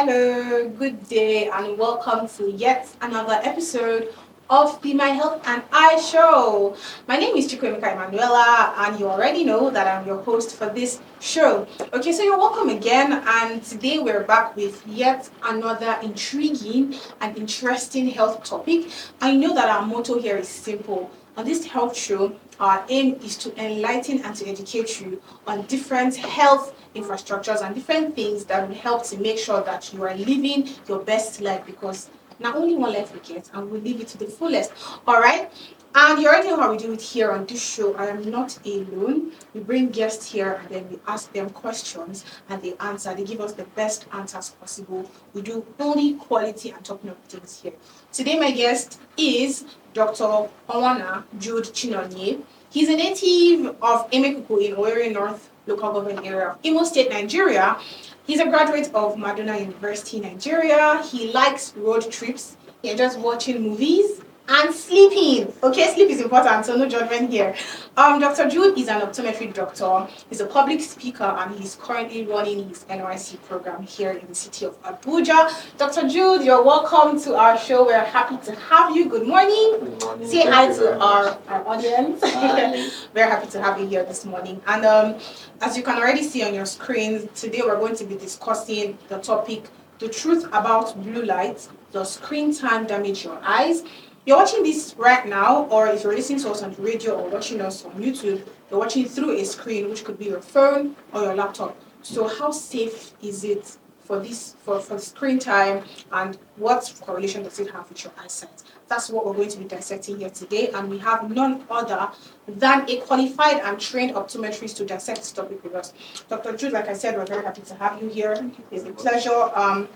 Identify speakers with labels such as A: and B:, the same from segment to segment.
A: Hello, good day, and welcome to yet another episode of the My Health and I Show. My name is Chukwuemeka Emmanuella, and you already know that I'm your host for this show. Okay, so you're welcome again, and today we're back with yet another intriguing and interesting health topic. I know that our motto here is simple. On this health show, our aim is to enlighten and to educate you on different health infrastructures and different things that will help to make sure that you are living your best life, because not only one life we get and we live it to the fullest. All right. And you already know how we do it here on this show. I am not alone. We bring guests here and then we ask them questions and they answer. They give us the best answers possible. We do only quality and top notch things here. Today, my guest is Dr. Onwana Jude Chinonye. He's a native of Emekuku in Owerri North local government area of Imo State, Nigeria. He's a graduate of Madonna University, Nigeria. He likes road trips. He enjoys watching movies and sleeping. Okay, sleep is important, so no judgment here. Dr. Jude is an optometry doctor. He's a public speaker and he's currently running his NYC program here in the city of Abuja. Dr. Jude, you're welcome to our show. We're happy to have you. Good morning.
B: Good morning.
A: Say hi to our audience. Very happy to have you here this morning. And as you can already see on your screen, today we're going to be discussing the topic, the truth about blue light. Does screen time damage your eyes? You're watching this right now, or if you're listening to us on the radio or watching us on YouTube, you're watching through a screen, which could be your phone or your laptop. So how safe is it for screen time, and what correlation does it have with your eyesight? That's what we're going to be dissecting here today, and we have none other than a qualified and trained optometrist to dissect this topic with us. Dr. Jude, like I said, we're very happy to have you here. It's a pleasure.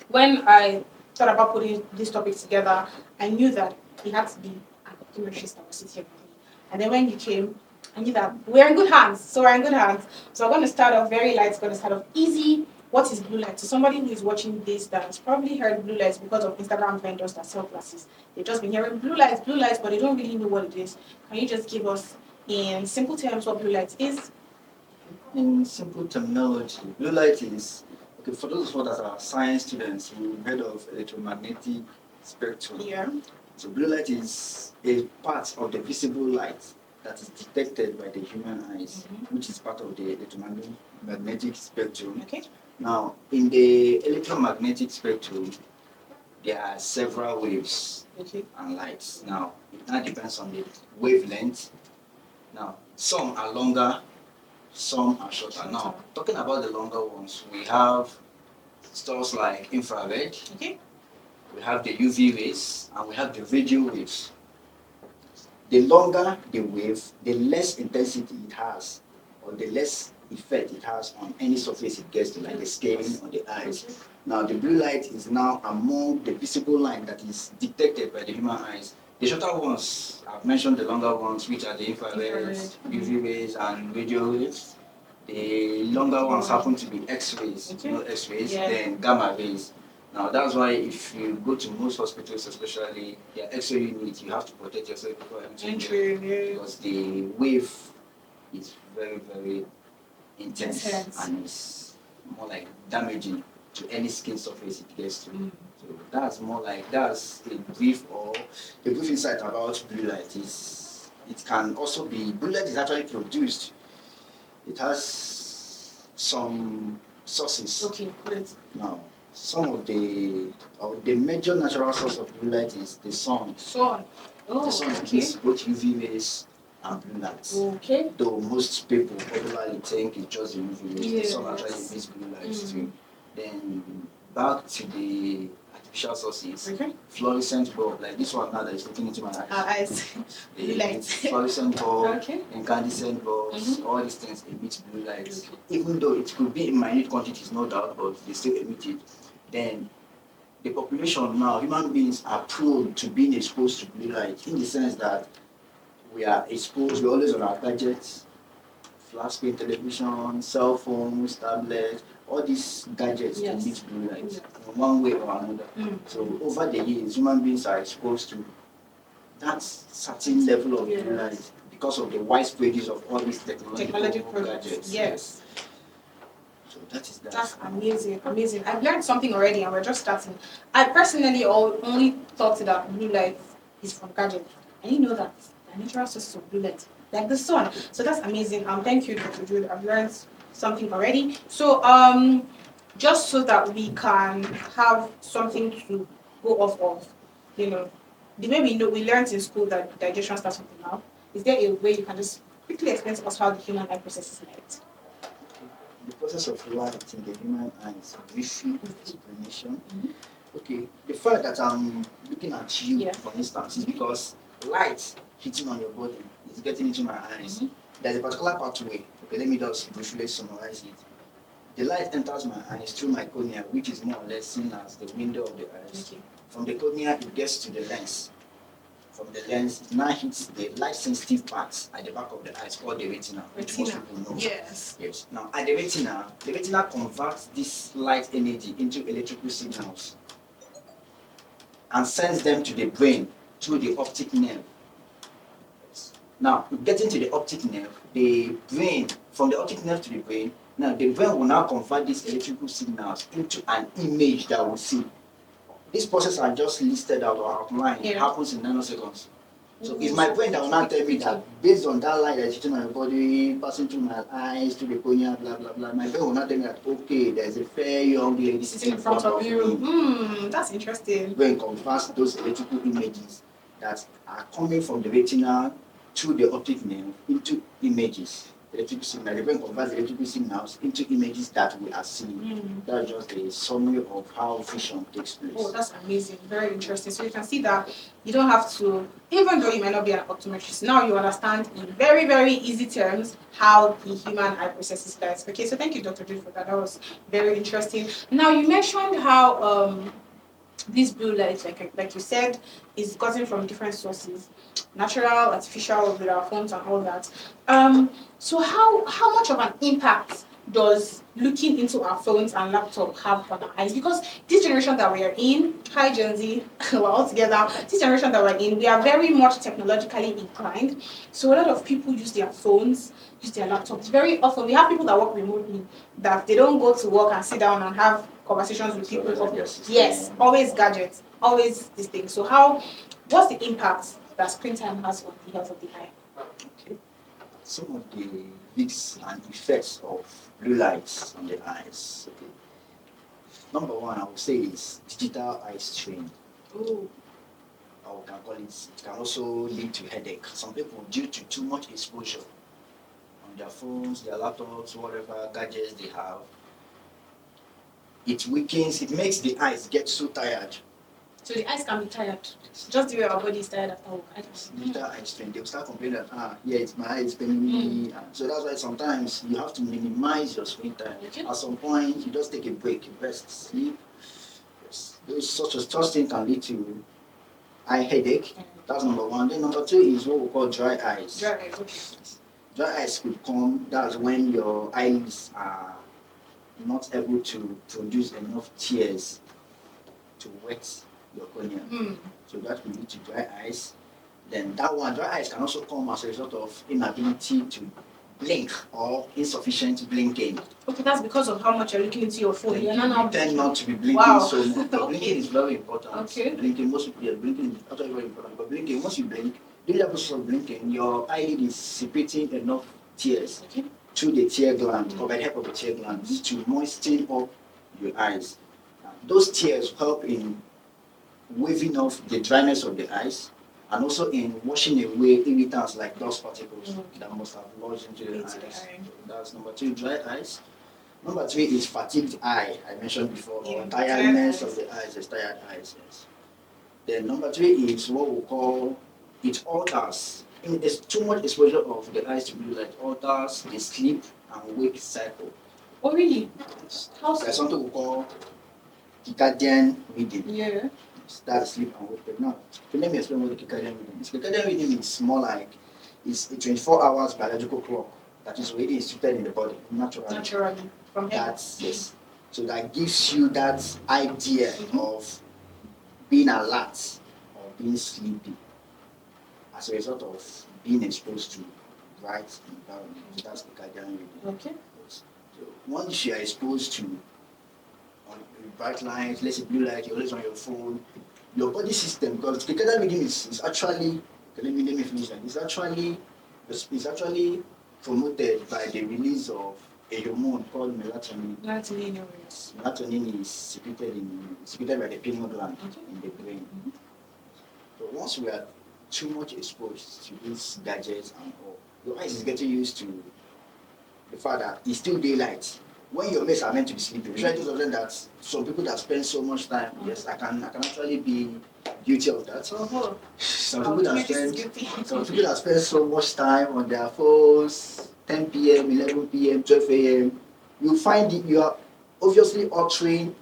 A: When I thought about putting this topic together, I knew that it had to be an optometrist that was sitting with me. And then when you came, I knew that we're in good hands. So we're in good hands. So I'm going to start off very light. It's going to start off easy. What is blue light? So somebody who is watching this that has probably heard blue lights because of Instagram vendors that sell glasses. They've just been hearing blue lights, but they don't really know what it is. Can you just give us, in simple terms, what blue light is?
B: In simple terminology, blue light is, okay, for those of us that are science students, we've heard of electromagnetic spectrum.
A: Yeah.
B: So blue light is a part of the visible light that is detected by the human eyes, which is part of the electromagnetic spectrum.
A: Okay.
B: Now, in the electromagnetic spectrum, there are several waves and lights. Now, it now depends on the wavelength. Now, some are longer, some are shorter. Now, talking about the longer ones, we have stuff like infrared, we have the UV rays, and we have the radio waves. The longer the wave, the less intensity it has, or the less effect it has on any surface it gets to, like the skin or the eyes. Now, the blue light is now among the visible line that is detected by the human eyes. The shorter ones, I've mentioned the longer ones, which are the infrared, UV rays, and radio waves. The longer ones happen to be X-rays, X-rays, then gamma rays. Now, that's why if you go to most hospitals, especially their X-ray unit, you have to protect yourself before entering because the wave is very, very intense and it's more like damaging to any skin surface it gets to. So that's a brief insight about blue light. It can also be, blue light is actually produced. It has some sources.
A: Okay, great.
B: Now, some of the major natural source of blue light is the sun.
A: Sun. Oh,
B: the sun emits both UV rays and blue light.
A: Okay.
B: Though most people popularly think it's just the UV rays, the sun actually emits blue light too. Then back to the artificial sources, fluorescent bulb, like this one now that is looking into my eyes.
A: Blue light.
B: Fluorescent bulb, incandescent bulbs, all these things emit blue light. Even though it could be in minute quantities, no doubt, but they still emit it. Then the population now, human beings are prone to being exposed to blue light in the sense that we are exposed, we're always on our gadgets, flat screen television, cell phones, tablets, all these gadgets emit blue light in one way or another. So over the years, human beings are exposed to that certain level of blue light because of the widespread use of all these technological gadgets.
A: Yes.
B: So that is that.
A: That's amazing, amazing. I've learned something already, and we're just starting. I personally only thought that blue light is from gadgets. I didn't know that the natural sources of blue light, like the sun. So that's amazing. Thank you, Dr. Jude. I've learned something already. So just so that we can have something to go off of, you know, the way we learned in school that digestion starts from the mouth. Is there a way you can just quickly explain to us how the human eye processes light?
B: The process of light in the human eye is a brief explanation. Okay, the fact that I'm looking at you,
A: Yeah.
B: for instance, is because light hitting on your body is getting into my eyes. There's a particular pathway. Okay, let me just briefly summarize it. The light enters my eyes through my cornea, which is more or less seen as the window of the eyes.
A: Okay.
B: From the cornea, it gets to the lens. From the lens, it now hits the light-sensitive parts at the back of the eyes called the retina, which most people know.
A: Yes.
B: Yes. Now, at the retina converts this light energy into electrical signals and sends them to the brain through the optic nerve. Now, getting to the optic nerve, from the optic nerve to the brain, now the brain will now convert these electrical signals into an image that we see. This process I just listed out or outlined happens in nanoseconds. So it's my brain that will now tell me that based on that light that's hitting my body, passing through my eyes, to the cornea, blah blah blah, my brain will now tell me that okay, there's a fair young lady
A: sitting in front of you. That's interesting.
B: Brain converts those electrical images that are coming from the retina through the optic nerve into images. Electrical signal. The brain converts electrical signals into images that we are seeing. That's just a summary of how vision takes place.
A: Oh, that's amazing. Very interesting. So you can see that you don't have to, even though you may not be an optometrist, now you understand in very, very easy terms how the human eye processes light. Okay, so thank you, Dr. Jude, for that. That was very interesting. Now you mentioned how this blue light, like you said, is gotten from different sources, natural, artificial, with our phones and all that. So how much of an impact does looking into our phones and laptop have on our eyes? Because this generation that we are in, hi Gen Z, we're all together. This generation that we're in, we are very much technologically inclined. So a lot of people use their phones, use their laptops. Very often, we have people that work remotely that they don't go to work and sit down and have conversations with people. Yes, always gadgets, always this thing. So what's the impact that screen time has on the health of the eye?
B: Okay. Some of the risks and effects of blue lights on the eyes. Okay. Number one, I would say is digital eye strain.
A: Ooh.
B: Or we can call it can also lead to headache. Some people, due to too much exposure on their phones, their laptops, whatever gadgets they have, it makes the eyes get so tired.
A: So the eyes can be tired. Just the way our body is tired after work.
B: Digital eye strain, they'll start complaining that it's my eyes paining me. So that's why sometimes you have to minimize your screen time.
A: Okay.
B: At some point, you just take a break, rest, sleep. Yes. Those such things can lead to eye headache. That's number one. Then number two is what we call dry eyes.
A: Dry eyes, okay.
B: Dry eyes could come, that's when your eyelids are not able to produce enough tears to wet your cornea. So that will lead to dry eyes. Then dry eyes can also come as a result of inability to blink or insufficient blinking.
A: Okay, that's because of how much you're looking into your phone.
B: You tend not to be blinking so much. But blinking is very important.
A: Okay.
B: Blinking, blinking is actually very important. But blinking, once you blink, during the process of blinking, your eyelid is secreting enough tears through the tear gland or by the help of the tear glands to moisten up your eyes. Those tears help in waving off the dryness of the eyes and also in washing away irritants like dust particles that must have lodged into the eyes. That's number two, dry eyes. Number three is fatigued eye, I mentioned before, or tiredness of the eyes, tired eyes. Yes. Then number three is what we call, it alters. If there's too much exposure of the eyes to blue light, alters the sleep and wake cycle.
A: Oh really? How so?
B: There's something we call circadian rhythm.
A: Yeah.
B: That's sleep and wake. Now, let me explain what the circadian rhythm is. Circadian rhythm is more like it's a 24 hours biological clock that is already instituted in the body naturally.
A: From
B: that's yes. So that gives you that idea of being alert or being sleepy as a result of being exposed to bright environment. So that's circadian rhythm.
A: Okay.
B: Yes. So once you are exposed to on bright lights, let's say blue light, you're always on your phone, your body system, because circadian rhythm is actually, okay, let me finish that. It's actually promoted by the release of a hormone called melatonin. Melatonin is secreted by the pineal gland in the brain. So once we are too much exposed to these gadgets and all, your eyes is getting used to the fact that it's still daylight. When your mates are meant to be sleeping, we try to something that some people that spend so much time, yes, I can actually be guilty of that. Some people that spend so much time on their phones, 10 p.m., 11 p.m., 12 a.m., you find you are obviously altering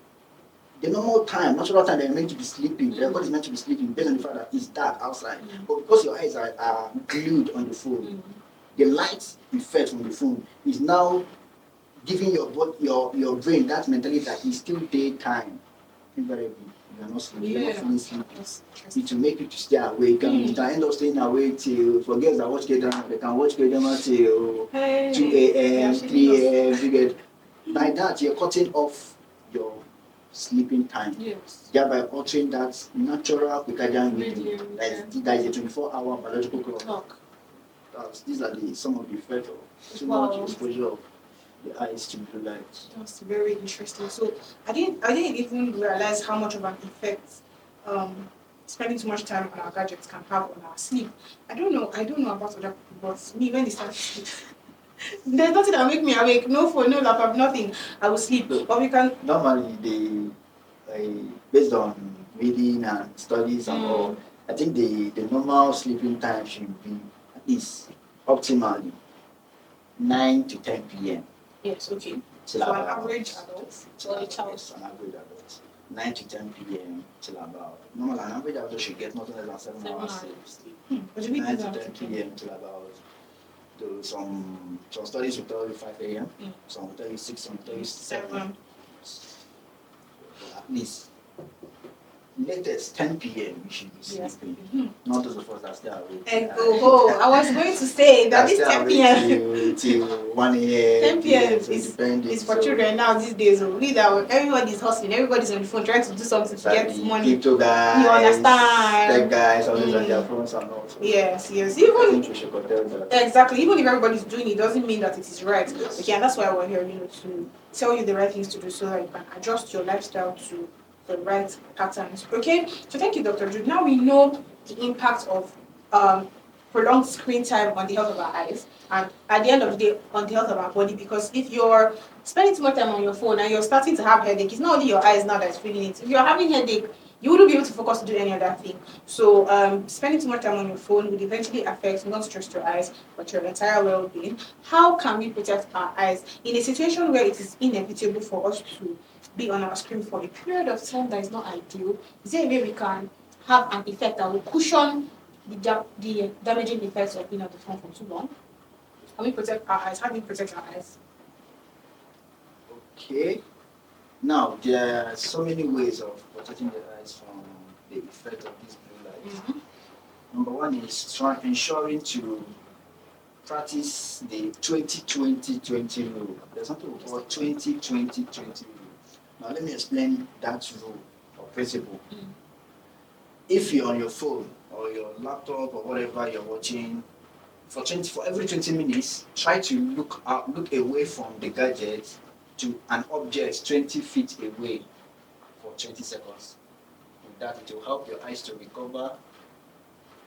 B: the normal time, natural time they're meant to be sleeping. Their body is meant to be sleeping based on the fact that it's dark outside. But because your eyes are glued on the phone, the light effect from the phone is now giving your brain that mentality that it's still daytime. Invariably, you're not sleeping, you're not feeling sleepy. It will make you to stay awake. You can end up staying awake till, for girls that watch K-drama, they can watch K-drama till 2 a.m., 3 a.m. You get, by that, you're cutting off your sleeping time. Thereby altering that natural circadian rhythm. That is a 24-hour biological clock. These are some of the effects of too much exposure of the eyes to blue light.
A: That's very interesting. So I didn't even realize how much of an effect spending too much time on our gadgets can have on our sleep. I don't know about other people, but me, when they start to sleep, there's nothing that will make me awake. No phone, no laptop, nothing. I will sleep. But we can
B: normally based on reading and studies and all, I think the normal sleeping time should be at least optimally 9 to 10 p.m.
A: Yes, okay.
B: So
A: an average adult or a child?
B: Yes, an average adult. 9 to 10 p.m. till about, normal, an average adult should get nothing less than 7 hours sleep. 9 to 10 p.m. till about, some studies will tell you 5 a.m., some will tell you 6, some will tell you 7. But at least, latest 10 p.m. we should be sleeping. Not those of us that stay awake.
A: And I was going to say that this 10 p.m.
B: till 1 a.m.
A: 10 p.m. is for children now these days. Everybody's hustling, everybody's on the phone trying to do something to get money.
B: Crypto guys,
A: you understand?
B: Tech guys, always on their phones and all. So
A: yes.
B: I think we should curtail that.
A: Exactly. Even if everybody's doing it, doesn't mean that it is right.
B: Yes.
A: Okay, and that's why we're here, to tell you the right things to do so that you can adjust your lifestyle to the right patterns. Okay, so thank you, Dr. Jude. Now we know the impact of prolonged screen time on the health of our eyes, and at the end of the day, on the health of our body. Because if you're spending too much time on your phone and you're starting to have headache, it's not only your eyes now that's feeling it. If you're having headache, you wouldn't be able to focus to do any other thing. So spending too much time on your phone would eventually affect not just your eyes, but your entire well-being. How can we protect our eyes in a situation where it is inevitable for us to be on our screen for a period of time that is not ideal? Is there a way we can have an effect that will cushion the damaging effects of being on the phone for too long? Can we protect our eyes? How do we protect our eyes?
B: Okay. Now, there are so many ways of protecting the eyes from the effect of this blue light. Number one is ensuring to practice the 20-20-20 rule. There's something we call 20-20-20 rule. Now, let me explain that rule or principle. If you're on your phone or your laptop or whatever you're watching, for every 20 minutes, try to look away from the gadget to an object 20 feet away for 20 seconds. With that, it will help your eyes to recover.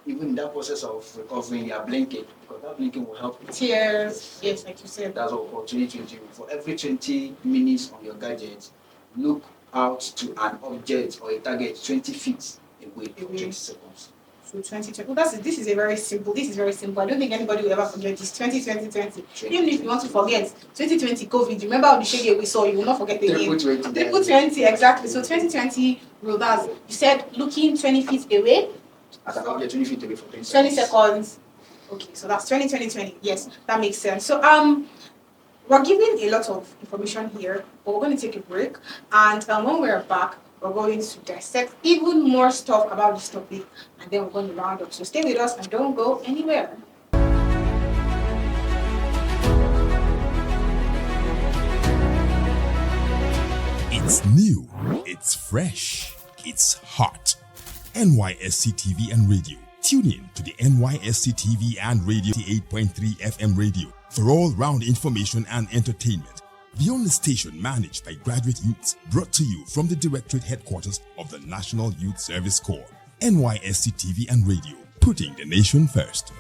B: Even in that process of recovering, you are blinking, because that blinking will help you.
A: Tears, yes, like you said.
B: That's what we call 20-20. For every 20 minutes on your gadget, look out to an object or a target 20 feet away for 20 seconds.
A: So 2020. This is very simple. I don't think anybody will ever forget this. 2020. Even if you want to forget 2020 COVID, remember how the shege we saw, you will not forget again. Triple 20, exactly. So 2020 rule, that's, you said looking 20 feet away.
B: At an object 20 feet away for 20
A: seconds. Okay, so that's 20. Yes, that makes sense. So we're giving a lot of information here, but we're going to take a break, and when we're back, we're going to dissect even more stuff about this topic, and then we're going to round up. So stay with us and don't go anywhere.
C: It's new, it's fresh, it's hot. NYSC TV and radio. Tune in to the NYSC TV and radio 8.3 FM radio for all-round information and entertainment. The only station managed by graduate youths, brought to you from the Directorate Headquarters of the National Youth Service Corps. NYSC TV and radio, putting the nation first.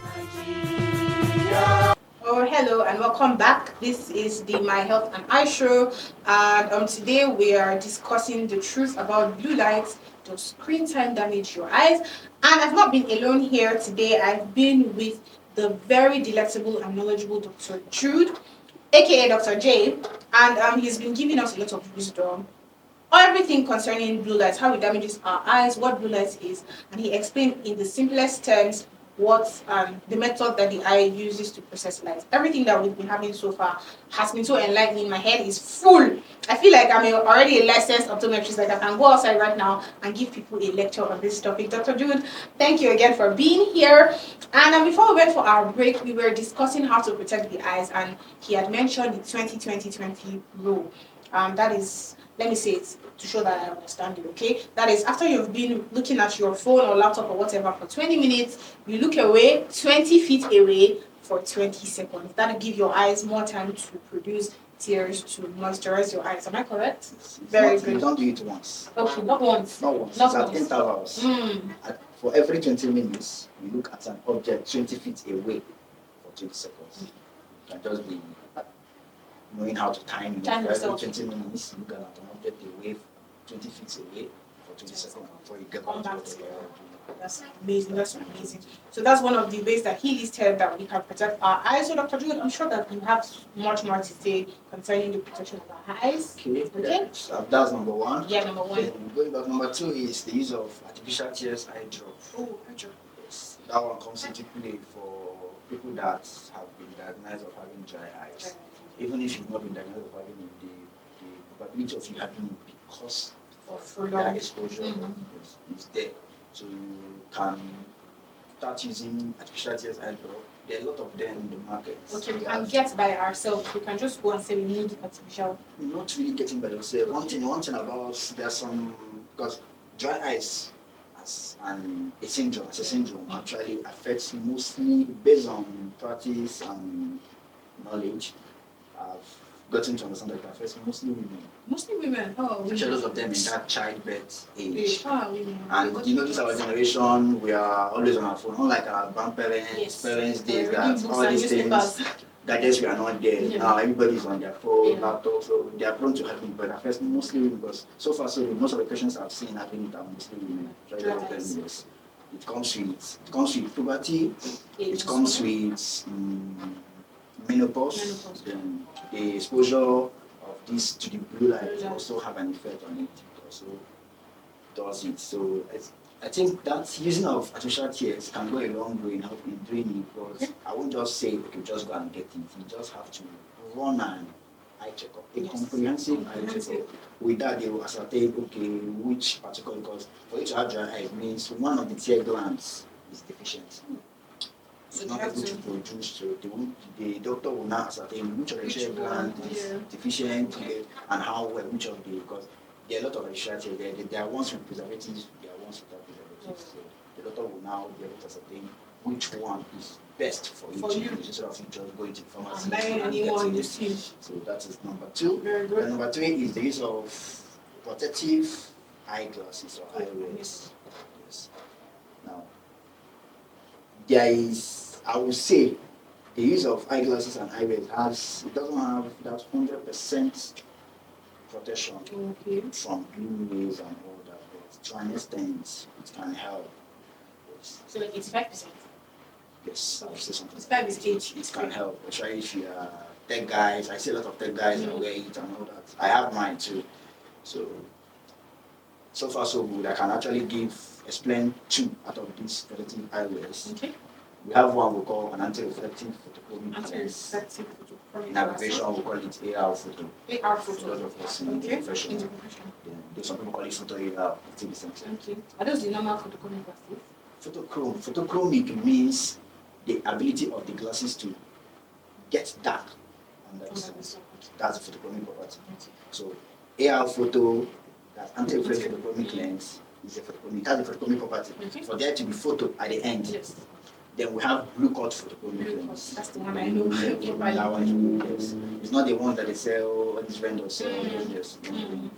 A: Oh, hello and welcome back. This is the My Health and Eye Show, and today we are discussing the truth about blue lights. Does screen time damage your eyes? And I've not been alone here today. I've been with the very delectable and knowledgeable Dr. Jude, aka Dr. J, and he's been giving us a lot of wisdom, everything concerning blue light, how it damages our eyes, what blue light is, and he explained in the simplest terms what the method that the eye uses to process light. Everything that we've been having so far has been so enlightening. My head is full. I feel like I'm already a licensed optometrist, like I can go outside right now and give people a lecture on this topic. Dr. Jude, thank you again for being here. And before we went for our break, we were discussing how to protect the eyes, and he had mentioned the 20-20-20 rule. That is, let me say it to show that I understand it, okay? That is, after you've been looking at your phone or laptop or whatever for 20 minutes, you look away, 20 feet away for 20 seconds. That will give your eyes more time to produce tears to moisturize your eyes. Am I correct? Very good.
B: You don't do it once.
A: Okay, not once.
B: Not once.
A: Not
B: It's at
A: once.
B: intervals. For every 20 minutes, you look at an object 20 feet away for 20 seconds. You can just be knowing how to time it. For every
A: yourself.
B: 20 minutes, you look at an object away 20 feet away for 20 seconds before you get
A: Come
B: back
A: back
B: to
A: to
B: what
A: it.
B: you're
A: That's amazing. That's amazing. So that's one of the ways that he listed that we can protect our eyes. So Dr. Jude, I'm sure that you have much more to say concerning the protection of our eyes.
B: doing.
A: Okay.
B: That's number one.
A: Yeah, number one.
B: Then going back, number two is the use of artificial tears eye drop.
A: Oh, Rachel.
B: Yes, that one comes into play for people that have been diagnosed of having dry eyes. Even if you've not been diagnosed of having it, the probability of you having it because of that exposure is there. So you can start using artificial tears eye drop. There are a lot of them in the market.
A: Okay, we can get by ourselves. We can just go and say we need artificial.
B: You're not really getting by yourself. One thing about there's some, because dry eyes and a syndrome actually affects mostly based on practice and knowledge. I've gotten to understand that it affects mostly women.
A: Mostly women. Oh,
B: Especially those of them in that childbirth age.
A: Women.
B: And you know, this our generation, we are always on our phone, unlike our grandparents, parents days, that all these things, gadgets we are not there.
A: Yeah.
B: Now everybody's on their phone,
A: Yeah.
B: laptop, so they are prone to having it, but affects mostly women because so far so good, most of the patients I've seen having it are mostly women. Yes. It comes with puberty, it comes with menopause. Then the exposure of this to the blue light also have an effect on it. It also does it. So I think that using of artificial tears can go a long way in helping doing it, because I won't just say, okay, just go and get it. You just have to run an eye checkup, a comprehensive eye checkup. With that, they will ascertain, okay, which particular, because for you to have dry eye, it means one of the tear glands is deficient. It's not able to produce, so the doctor will now ascertain which of the tear gland is deficient and how well, which of the, because there are a lot of artificial tears. There are ones with preservatives, there are ones without preservatives. So the doctor will now be able to ascertain which one is best for you to use instead of you just going to the pharmacy and getting it. So that is number two.
A: Very good.
B: And number three is the use of protective eyeglasses or eyewears. Yes. Now, there is, I would say, the use of eyeglasses and eyewears it doesn't have that 100% protection from blue rays and all that, but to an extent, it can help. Yes.
A: So like 85%.
B: Yes, I would say something.
A: It
B: can help, especially if you are tech guys. I see a lot of tech guys that wear it and all that. I have mine too. So far so good. I can actually explain two out of these protective eyewears.
A: Okay.
B: We have one we call an anti-reflective photochromic lens.
A: Anti-reflective
B: In abbreviation, we call it AR photo.
A: AR
B: For
A: photo.
B: those of us in professional. Then some people call it photo AR. It's the same thing.
A: Okay. Are those the normal photochromic glasses?
B: Photochromic means the ability of the glasses to get dark under the sun. That's the photochromic property. So AR photo, that's anti-reflective photochromic lens, is a photochromic, has a photochromic property. For there to be photo at the end.
A: Yes.
B: Then we have blue cut photochromic lens.
A: That's the one I know.
B: That one, yes. It's not the one that they sell, or this vendor sell. Yes.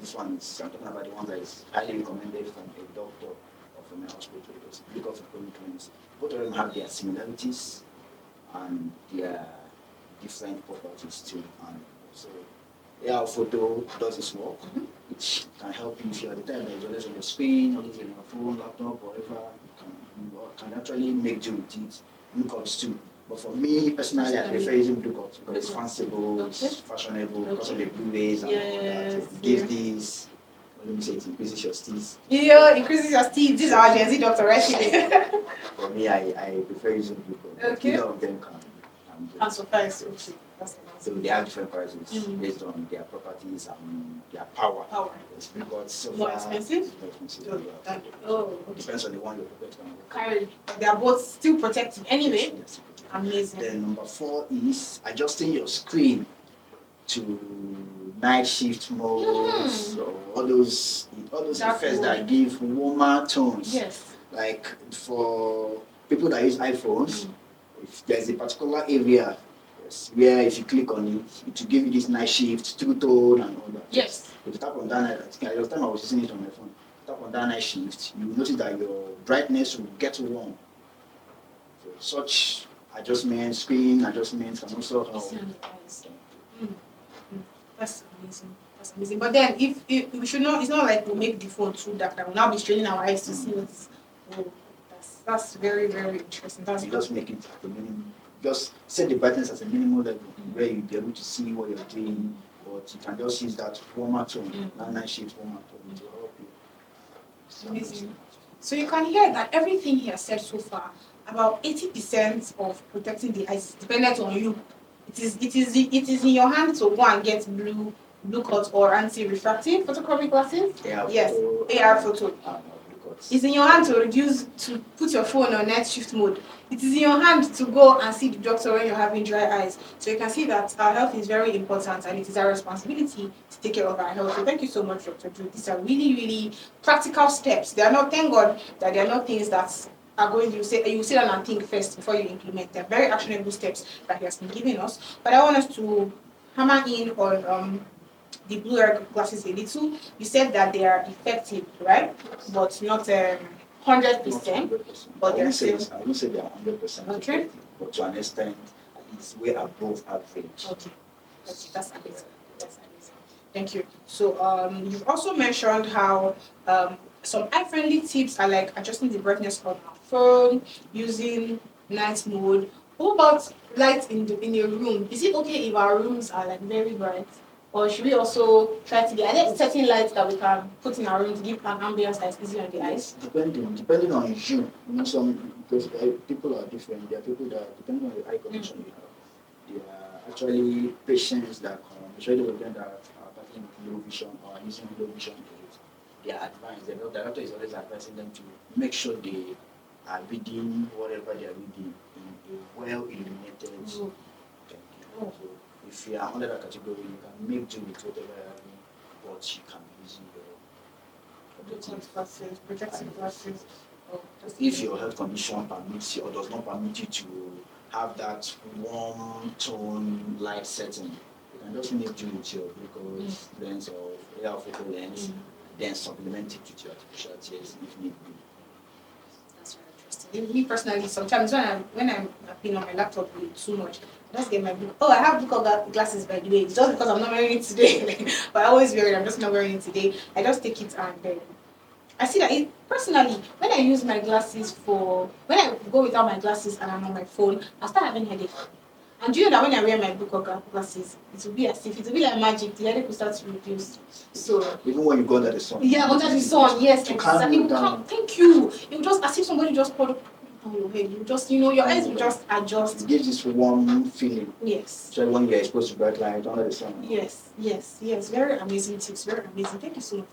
B: This one is, I'm talking about the one that is highly recommended from a doctor or from a hospital. It's blue cut photochromic lens. Both of them have their similarities and their different properties too. And so AR photo does its work. It can help you if you are the time that is always on your screen, always on your phone, laptop, whatever. Can actually make do with it. Blue cuts too. But for me personally, I prefer using blue cuts because it's fanciful, it's fashionable, because of the blue rays and all that. It gives these. Let me say it increases your steez.
A: Yeah, increases your steez. This is our Gen Z doctor, right?
B: For me, I prefer using blue cuts.
A: Okay.
B: Either of them can
A: And so far, it's okay. That's
B: so they have different prices based on their properties and their power. It's blue cuts so
A: more
B: far,
A: expensive.
B: More expensive.
A: Okay.
B: Depends on the one you're prepared to
A: Carry. They are both still protected anyway.
B: Yes.
A: Amazing.
B: Then number 4 is adjusting your screen to night shift mode. So all those effects that give warmer tones.
A: Yes.
B: Like for people that use iPhones, if there's a particular area where if you click on it, it will give you this night shift, true tone and all that.
A: Yes.
B: If you tap on that night, the last time I was using it on my phone, tap on that night shift, you will notice that your brightness will get warm. So such adjustments, screen adjustments, and also how.
A: That's amazing. That's amazing. But then, if we should not, it's not like we'll make the phone too dark. That will now be straining our eyes to see what's. Oh, that's very, very interesting. That's
B: you just make it at the minimum. Just set the brightness as a minimal level where you'll be able to see what you're doing, but you can just use that warmer tone, that night shift warmer tone to help you.
A: Amazing. So you can hear that everything he has said so far, about 80% of protecting the eyes is dependent on you. It is in your hand to go and get blue cut or anti-refractive photochromic glasses. Yes, AR photo. It's in your hand to put your phone on night shift mode. It is in your hand to go and see the doctor when you're having dry eyes. So you can see that our health is very important and it is our responsibility to take care of our health. So thank you so much, Dr. Jude. These are really, really practical steps. They are not, thank God, that they are not things that are going to say, you sit down and think first before you implement. They're very actionable steps that he has been giving us. But I want us to hammer in on the blue air glasses a little. You said that they are effective, right? But not 100%. But they're still.
B: I won't say they are 100% effective, but to an extent, it's way above average.
A: Okay. That's amazing. That's amazing. Thank you. So you've also mentioned how some eye-friendly tips are like adjusting the brightness of our phone, using night mode. What about light in a room? Is it okay if our rooms are like very bright? Or should we also try to get, are there certain lights that we can put in our room to give an ambience that is easy on the eyes?
B: Depending on you. Some because people are different. There are people that, depending on the eye condition you have, they are actually patients that come, especially with them that are battling with low vision or using low vision aids. They are advised. The doctor is always advising them to make sure they are reading whatever they are reading in a well-illuminated. So if you are under that category, you can make do with whatever you are having, but you can be using your
A: protective glasses.
B: If your health condition permits you or does not permit you to have that warm tone light setting, you can just make do with your glucose lens or AR photo lens, then supplement it with your artificial tears if need be.
A: That's very interesting. Me personally, sometimes when I'm being on my laptop too much, I just get my book. Oh, I have book glasses by the way. It's just because I'm not wearing it today. But I always wear it. I'm just not wearing it today. I just take it and I see that personally, when I use my glasses when I go without my glasses and I'm on my phone, I start having headache. And do you know that when I wear my book glasses, it will be as if it will be like magic. The headache will start to reduce. So
B: even when you go under the sun.
A: Yeah, under the sun. Yes, exactly. Thank you. It will just as if somebody just poured on your head. You just, your eyes will just adjust.
B: It gives this warm feeling.
A: Yes.
B: So when you're exposed to bright light under the sun.
A: Yes. Very amazing tips. Very amazing. Thank you so much.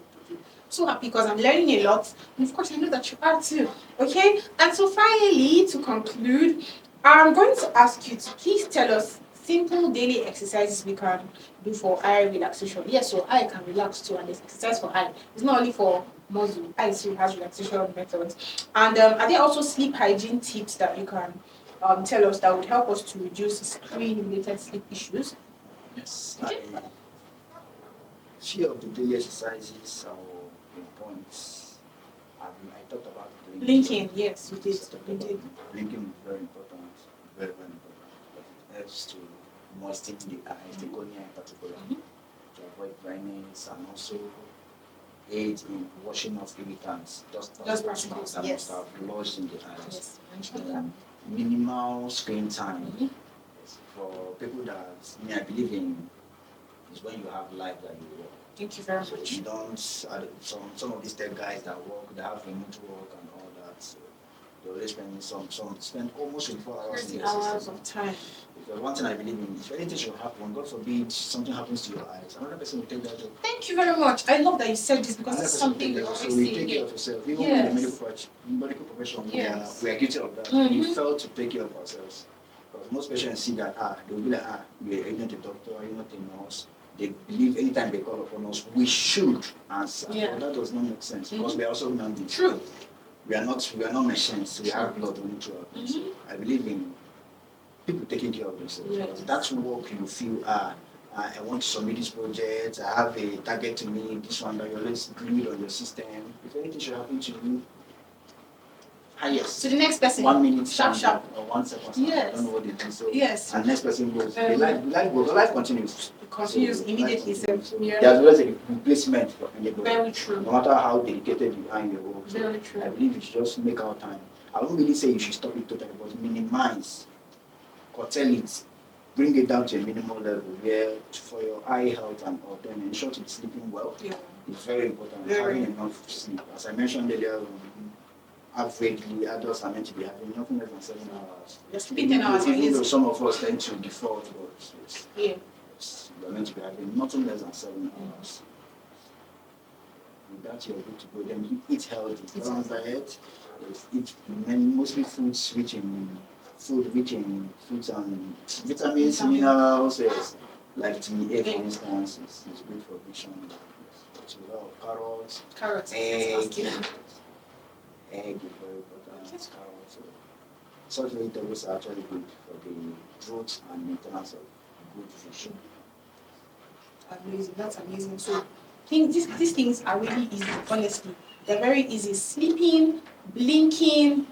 A: So happy because I'm learning a lot. And of course, I know that you are too. Okay? And so finally, to conclude, I'm going to ask you to please tell us simple daily exercises we can do for eye relaxation. Yes, so eye can relax too, and there's exercise for eye. It's not only for muscle. Eye still has relaxation methods. And are there also sleep hygiene tips that you can tell us that would help us to reduce screen-related sleep issues?
B: Yes. Few of the daily exercises or points. I talked about
A: Blinking, yes, you did.
B: Blinking is very important. Very, very important. It helps to moisten the eyes, the cornea in particular, to avoid dryness and also aid in washing off irritants, dust particles that must have lodged in the eyes.
A: Yes,
B: minimal screen time. For people that I believe in is when you have life that you work.
A: Thank you very much.
B: So you don't some of these tech guys that work, they have remote work and all that. So they always spend almost 24 hours in
A: 30
B: the
A: hours
B: system.
A: of time.
B: Because one thing I believe in, if anything should happen, God forbid something happens to your eyes, another person will take that job.
A: Thank you very much. I love that you said this because it's something we always
B: so
A: say.
B: we take care of ourselves. Even in the medical profession, we are guilty of that. We fail to take care of ourselves. Because most patients see that they will be like, you're not a doctor, you're not a nurse. They believe anytime they call upon us, we should answer. But that does not make sense because we are also human beings.
A: True.
B: We are not machines. We have blood running through our veins. I believe in people taking care of themselves.
A: Yes.
B: That's what you feel. I want to submit this project. I have a target to meet. This one that you always glued on your system. If anything should happen to you, highest.
A: To the next person.
B: 1 minute,
A: sharp.
B: or 1 second.
A: Yes.
B: I don't know what they do. So,
A: yes.
B: And next person goes. The life goes. The life continues.
A: It continues immediately.
B: There's always a replacement for anybody.
A: Very true.
B: No matter how dedicated you are in your work.
A: Very true.
B: I believe you should just make out time. I won't really say you should stop it totally, but minimize, curtail it, bring it down to a minimal level where for your eye health and all, then ensure to be sleeping well. It's very important. Having enough sleep. As I mentioned earlier, averagely adults are meant to be having nothing less than 7 hours.
A: You're sleeping 10 hours.
B: Even though some of us tend to default, but you're meant to be having nothing less than 7 hours. With that, you're good to go. Then you eat healthy. Balanced diet. Eat mostly foods rich in fruits and vitamins, minerals, like tea, for instance, is good for vision. So a lot of carrots, egg is very important. Carrots. Such vegetables are actually good for the growth and maintenance of good vision.
A: Amazing, that's amazing. So these things are really easy, honestly. They're very easy. Sleeping, blinking,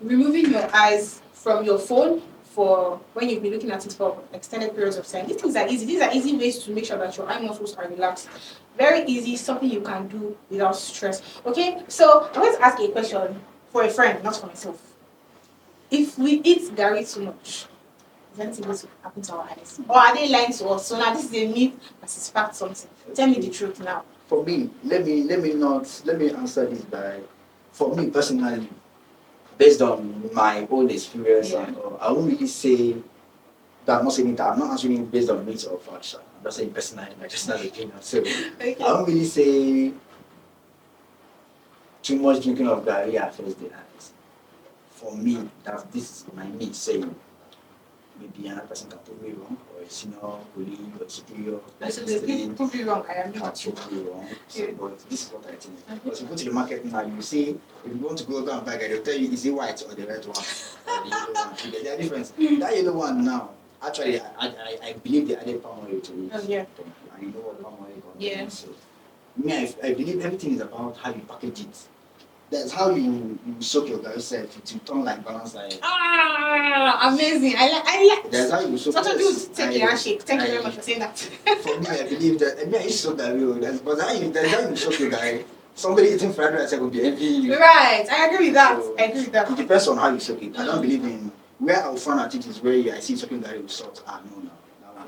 A: removing your eyes from your phone for when you've been looking at it for extended periods of time. These things are easy. These are easy ways to make sure that your eye muscles are relaxed. Very easy, something you can do without stress. Okay, so I'm going to ask you a question for a friend, not for myself. If we eat garri too much, is anything going to happen to our eyes? Or are they lying to us? So now this is a myth versus fact something. Tell me the truth now.
B: For me, let me answer this by, for me personally, based on my own experience, I won't really say that I'm not saying that. I'm not answering it based on myths or facts. I'm not saying personally, my personal opinion. So I won't really say too much drinking of garri affects the eyes. For me, this is my me saying. Maybe another person can prove me wrong, or a senior colleague or superior.
A: Prove me wrong, I am not
B: prove me wrong. So, but this is what I think. Because you go to the market now, you see, if you want to go and buy, they'll tell you, is it white or the red one? Or the yellow one. There are difference. That yellow one now, actually, I believe they added palm oil to it.
A: Oh, yeah.
B: And you know what palm oil contains.
A: Yeah. So,
B: I believe everything is about how you package it. That's how you soak your garri self to turn like balanced diet.
A: Amazing. I like.
B: That's how you soak.
A: Sometimes do take a handshake. Thank you very much for saying that.
B: For me, I believe that. I used to soak garri. But that's how you soak your garri. Somebody eating fried rice will be envying you.
A: Right. I agree with that.
B: So,
A: I agree with that.
B: It depends on how you soak it. I don't believe in where I'll find at it is where I see soaking garri with salt. No.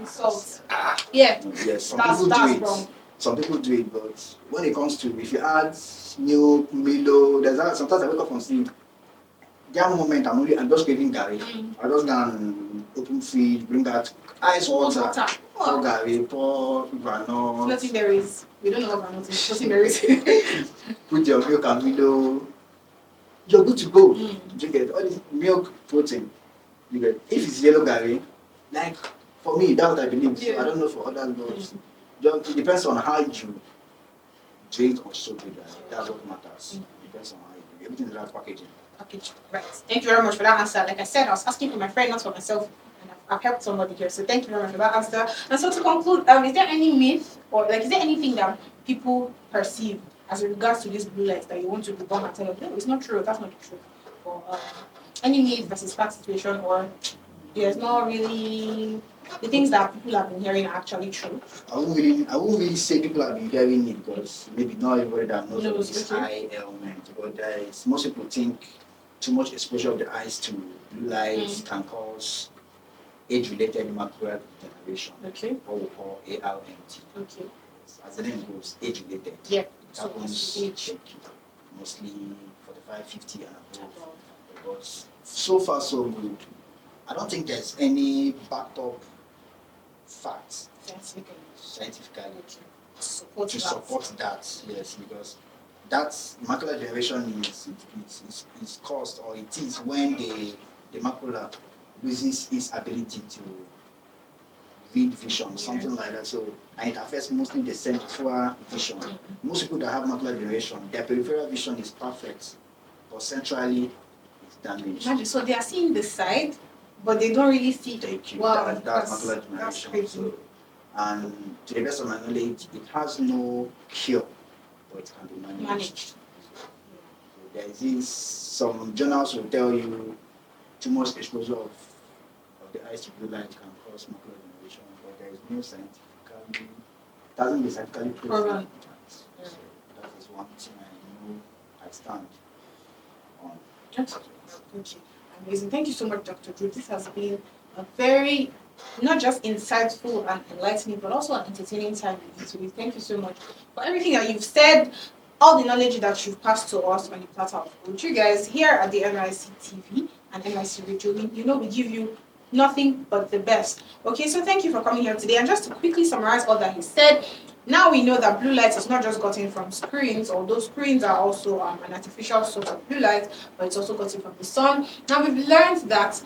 A: With salt. Yeah.
B: Yes, some people do it. Wrong. Some people do it, but when it comes to if you add milk, Milo, sometimes I wake up from sleep. There moment I'm just craving garri. I just go and open fridge, bring out ice water, pour garri, pour granola.
A: Floating berries. We don't know what granola is. Floating berries.
B: Put your milk and Milo. You're good to go. You get all this milk protein. You get if it's yellow garri, Like for me, that's what I believe.
A: Yeah.
B: I don't know for other laws. Just it depends on how you drink or soak it. That's what matters. It depends on how you do it. Everything is about packaging.
A: Package. Right. Thank you very much for that answer. Like I said, I was asking for my friend, not for myself. And I've helped somebody here. So thank you very much for that answer. And so to conclude, is there any myth or like is there anything that people perceive as regards to these blue lights that you want to be born and tell them, no, it's not true, that's not the truth. Or any myth versus fact situation or there's not really the things that people have been hearing are actually true.
B: I won't really say people have been hearing it because maybe not everybody that knows of this eye ailment. But there is, most people think too much exposure of the eyes to blue lights can cause age-related macular degeneration.
A: Okay.
B: What we call ARMT.
A: Okay.
B: As the name goes, age-related.
A: Yeah.
B: It
A: So
B: happens
A: age.
B: mostly 45, 50 and above. But so far so good. I don't think there's any backed up facts scientifically to support that. Yes, because that's macular degeneration is caused or it is when the macula loses its ability to read vision, something like that. So and it affects mostly the central vision. Most people that have macular degeneration, their peripheral vision is perfect, but centrally it's damaged.
A: Imagine, so they are seeing the side, but they don't really see the
B: Wow, that's macular
A: that's
B: degeneration.
A: crazy.
B: So, and to the best of my knowledge, it has no cure, but it can be managed. So there is this, some journals will tell you too much exposure of the eyes to blue light can cause macular degeneration, but there is no scientifically, it hasn't been scientifically proven. So that is one thing I know I stand on.
A: Okay. Amazing. Thank you so much, Dr. Drew. This has been a very, not just insightful and enlightening, but also an entertaining time into it. Thank you so much for everything that you've said, all the knowledge that you've passed to us on the platter of food. You guys, here at the NYC TV and NYC Radio, we give you nothing but the best. Okay, so thank you for coming here today. And just to quickly summarize all that he said, now we know that blue light is not just gotten from screens, although screens are also an artificial source of blue light, but it's also gotten from the sun. Now we've learned that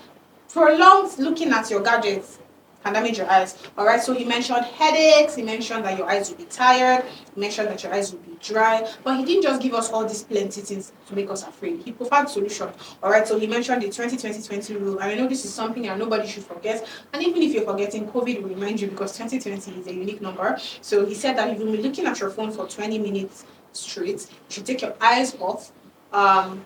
A: prolonged looking at your gadgets can damage your eyes. Alright, so he mentioned headaches, he mentioned that your eyes will be tired, he mentioned that your eyes will be dry, but he didn't just give us all these plenty things to make us afraid. He provided solution. Alright, so he mentioned the 20-20-20 rule, and I know this is something that nobody should forget, and even if you're forgetting, COVID will remind you because 2020 is a unique number. So he said that if you'll be looking at your phone for 20 minutes straight, you should take your eyes off,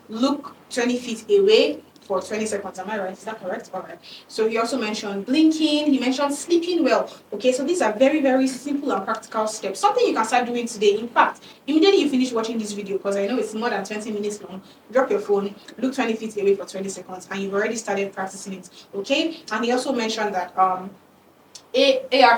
A: look 20 feet away for 20 seconds. Am I right? Is that correct? All right. So he also mentioned blinking. He mentioned sleeping well. Okay, so these are very, very simple and practical steps. Something you can start doing today. In fact, immediately you finish watching this video, because I know it's more than 20 minutes long, drop your phone, look 20 feet away for 20 seconds, and you've already started practicing it. Okay? And he also mentioned that AR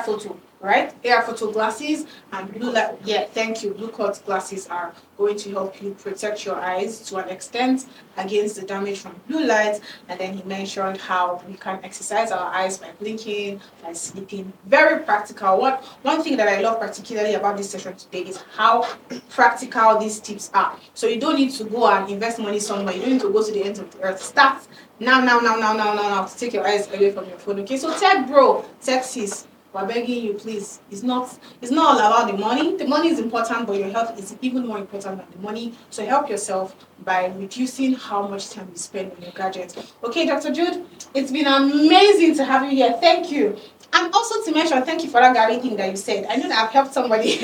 A: photo, right? AR photo glasses and blue light. Yeah, thank you. Blue cut glasses are going to help you protect your eyes to an extent against the damage from blue light. And then he mentioned how we can exercise our eyes by blinking, by sleeping. Very practical. One thing that I love particularly about this session today is how practical these tips are. So you don't need to go and invest money somewhere. You don't need to go to the end of the earth. Start now to take your eyes away from your phone. Okay, so tech bro, tech sis, we're begging you, please. It's not all about the money. The money is important, but your health is even more important than the money. So help yourself by reducing how much time you spend on your gadgets. Okay, Dr. Jude, it's been amazing to have you here. Thank you. And also to mention, thank you for that Gary thing that you said. I know that I've helped somebody.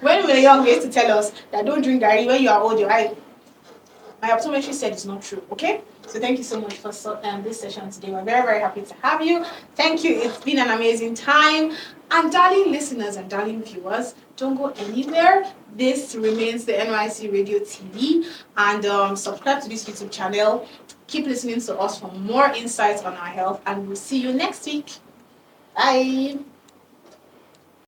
A: When we were young, we used to tell us that don't drink Gary when you are old. My optometrist said it's not true, okay? So thank you so much for this session today. We're very, very happy to have you. Thank you. It's been an amazing time. And darling listeners and darling viewers, don't go anywhere. This remains the NYC Radio TV. And subscribe to this YouTube channel. Keep listening to us for more insights on our health. And we'll see you next week. Bye.